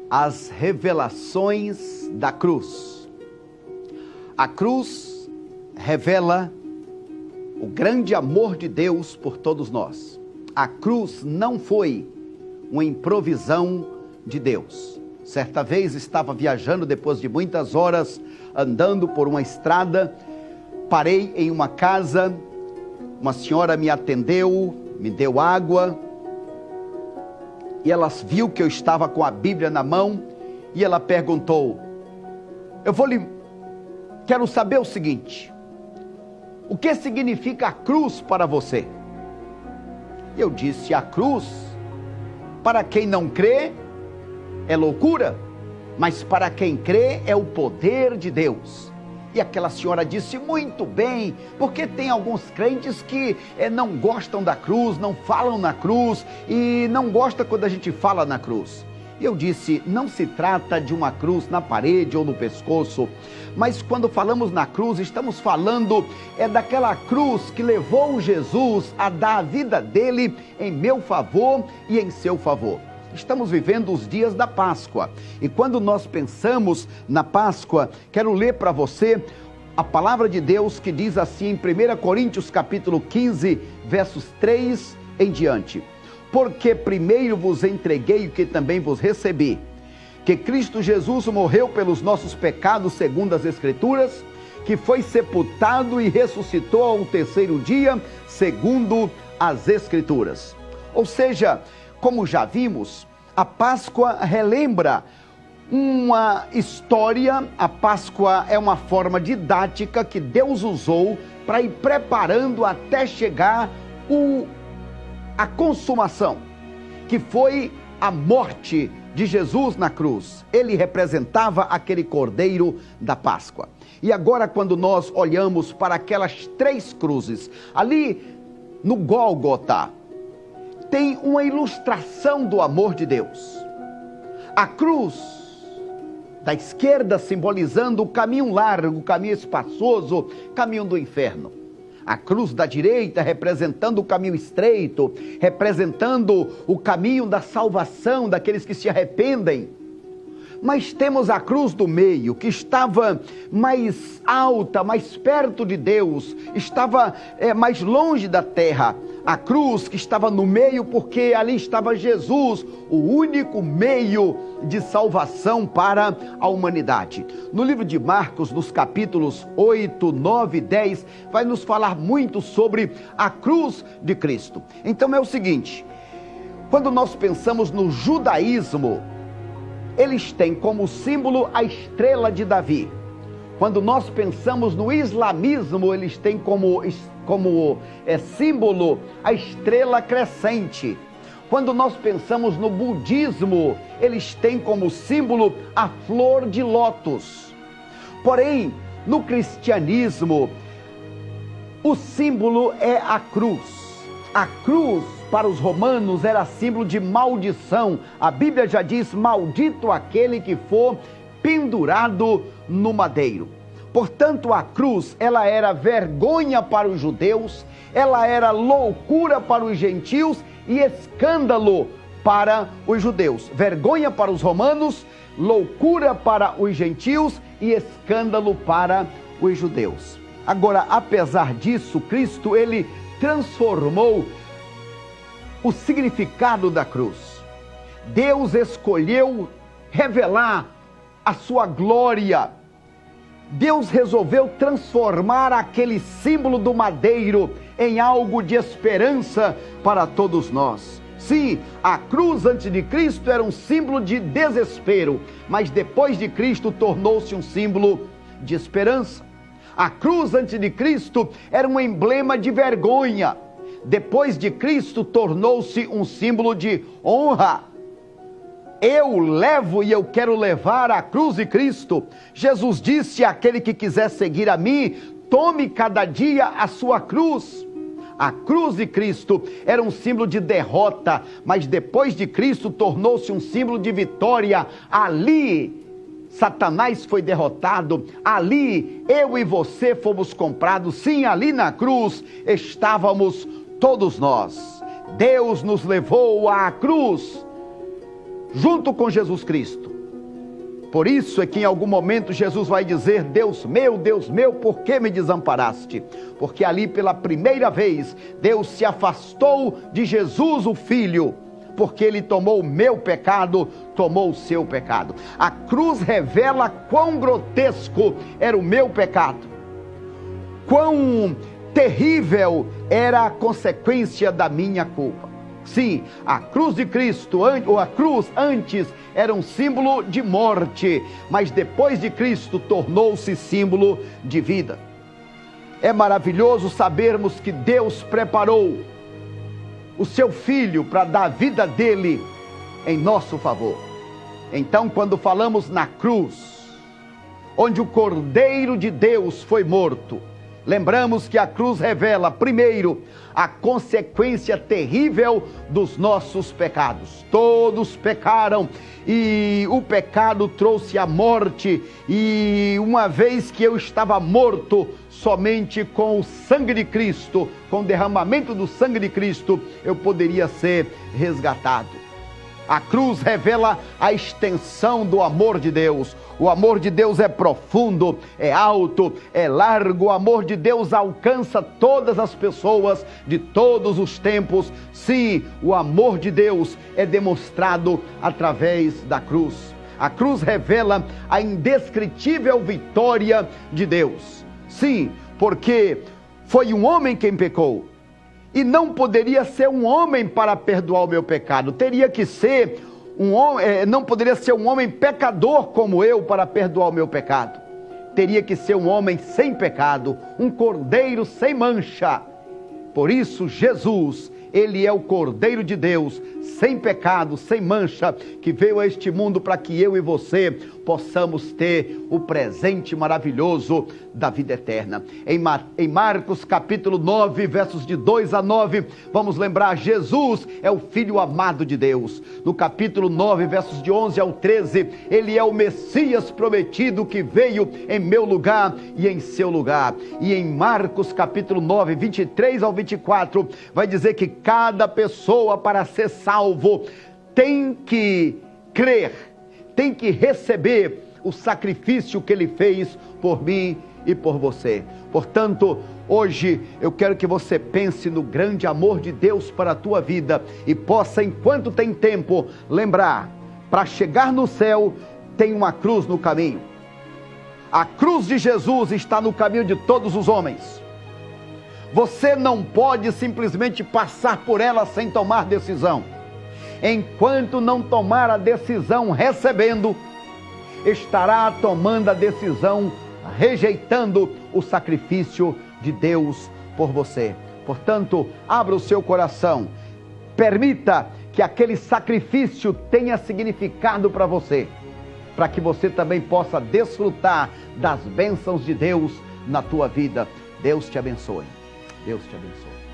As revelações da cruz. A cruz revela o grande amor de Deus por todos nós. A cruz não foi uma improvisão de Deus. Certa vez estava viajando, depois de muitas horas andando por uma estrada, parei em uma casa, uma senhora me atendeu, me deu água, e ela viu que eu estava com a Bíblia na mão, e ela perguntou: quero saber o seguinte, o que significa a cruz para você? Eu disse: a cruz, para quem não crê, é loucura, mas para quem crê é o poder de Deus. E aquela senhora disse: muito bem, porque tem alguns crentes que não gostam da cruz, não falam na cruz e não gostam quando a gente fala na cruz. E eu disse: não se trata de uma cruz na parede ou no pescoço, mas quando falamos na cruz, estamos falando daquela cruz que levou Jesus a dar a vida dele em meu favor e em seu favor. Estamos vivendo os dias da Páscoa, e quando nós pensamos na Páscoa, quero ler para você a palavra de Deus que diz assim em 1 Coríntios capítulo 15, versos 3 em diante: porque primeiro vos entreguei o que também vos recebi, que Cristo Jesus morreu pelos nossos pecados segundo as Escrituras, que foi sepultado e ressuscitou ao terceiro dia segundo as Escrituras. Ou seja, como já vimos, a Páscoa relembra uma história. A Páscoa é uma forma didática que Deus usou para ir preparando até chegar a consumação, que foi a morte de Jesus na cruz. Ele representava aquele cordeiro da Páscoa. E agora, quando nós olhamos para aquelas 3 cruzes, ali no Gólgota, tem uma ilustração do amor de Deus. A cruz da esquerda simbolizando o caminho largo, o caminho espaçoso, caminho do inferno. A cruz da direita representando o caminho estreito, representando o caminho da salvação daqueles que se arrependem. Mas temos a cruz do meio, que estava mais alta, mais perto de Deus, estava mais longe da terra. A cruz que estava no meio, porque ali estava Jesus, o único meio de salvação para a humanidade. No livro de Marcos, nos capítulos 8, 9 e 10, vai nos falar muito sobre a cruz de Cristo. Então é o seguinte, quando nós pensamos no judaísmo, eles têm como símbolo a estrela de Davi. Quando nós pensamos no islamismo, eles têm como símbolo a estrela crescente. Quando nós pensamos no budismo, eles têm como símbolo a flor de lótus. Porém, no cristianismo, o símbolo é a cruz. A cruz, para os romanos, era símbolo de maldição. A Bíblia já diz: maldito aquele que for pendurado no madeiro. Portanto, a cruz, ela era vergonha para os judeus, ela era loucura para os gentios e escândalo para os judeus. Vergonha para os romanos, loucura para os gentios e escândalo para os judeus. Agora, apesar disso, Cristo, ele transformou o significado da cruz. Deus escolheu revelar a sua glória. Deus resolveu transformar aquele símbolo do madeiro em algo de esperança para todos nós. Sim, a cruz antes de Cristo era um símbolo de desespero, mas depois de Cristo tornou-se um símbolo de esperança. A cruz antes de Cristo era um emblema de vergonha. Depois de Cristo tornou-se um símbolo de honra. Eu levo e eu quero levar a cruz de Cristo. Jesus disse: aquele que quiser seguir a mim, tome cada dia a sua cruz. A cruz de Cristo era um símbolo de derrota, mas depois de Cristo tornou-se um símbolo de vitória. Ali Satanás foi derrotado, ali eu e você fomos comprados. Sim, ali na cruz estávamos todos nós. Deus nos levou à cruz junto com Jesus Cristo. Por isso é que em algum momento Jesus vai dizer: Deus meu, por que me desamparaste? Porque ali pela primeira vez Deus se afastou de Jesus o Filho, porque ele tomou o meu pecado, tomou o seu pecado. A cruz revela quão grotesco era o meu pecado, quão terrível era a consequência da minha culpa. Sim, a cruz de Cristo, ou a cruz antes era um símbolo de morte, mas depois de Cristo tornou-se símbolo de vida. É maravilhoso sabermos que Deus preparou o seu Filho para dar a vida dele em nosso favor. Então, quando falamos na cruz, onde o Cordeiro de Deus foi morto, lembramos que a cruz revela, primeiro, a consequência terrível dos nossos pecados. Todos pecaram e o pecado trouxe a morte, e uma vez que eu estava morto, somente com o sangue de Cristo, com o derramamento do sangue de Cristo, eu poderia ser resgatado. A cruz revela a extensão do amor de Deus. O amor de Deus é profundo, é alto, é largo. O amor de Deus alcança todas as pessoas de todos os tempos. Sim, o amor de Deus é demonstrado através da cruz. A cruz revela a indescritível vitória de Deus. Sim, porque foi um homem quem pecou. E não poderia ser um homem para perdoar o meu pecado. Teria que ser um homem, não poderia ser um homem pecador como eu para perdoar o meu pecado. Teria que ser um homem sem pecado, um cordeiro sem mancha. Por isso, Jesus, ele é o Cordeiro de Deus, sem pecado, sem mancha, que veio a este mundo para que eu e você possamos ter o presente maravilhoso da vida eterna. Em Marcos capítulo 9, versos de 2 a 9, vamos lembrar, Jesus é o Filho amado de Deus. No capítulo 9, versos de 11 ao 13, ele é o Messias prometido que veio em meu lugar e em seu lugar. E em Marcos capítulo 9, 23 ao 24, vai dizer que cada pessoa, para ser salvo, tem que crer, tem que receber o sacrifício que ele fez por mim e por você. Portanto, hoje eu quero que você pense no grande amor de Deus para a tua vida e possa, enquanto tem tempo, lembrar, para chegar no céu, tem uma cruz no caminho. A cruz de Jesus está no caminho de todos os homens. Você não pode simplesmente passar por ela sem tomar decisão. Enquanto não tomar a decisão recebendo, estará tomando a decisão rejeitando o sacrifício de Deus por você. Portanto, abra o seu coração, permita que aquele sacrifício tenha significado para você, para que você também possa desfrutar das bênçãos de Deus na tua vida. Deus te abençoe. Deus te abençoe.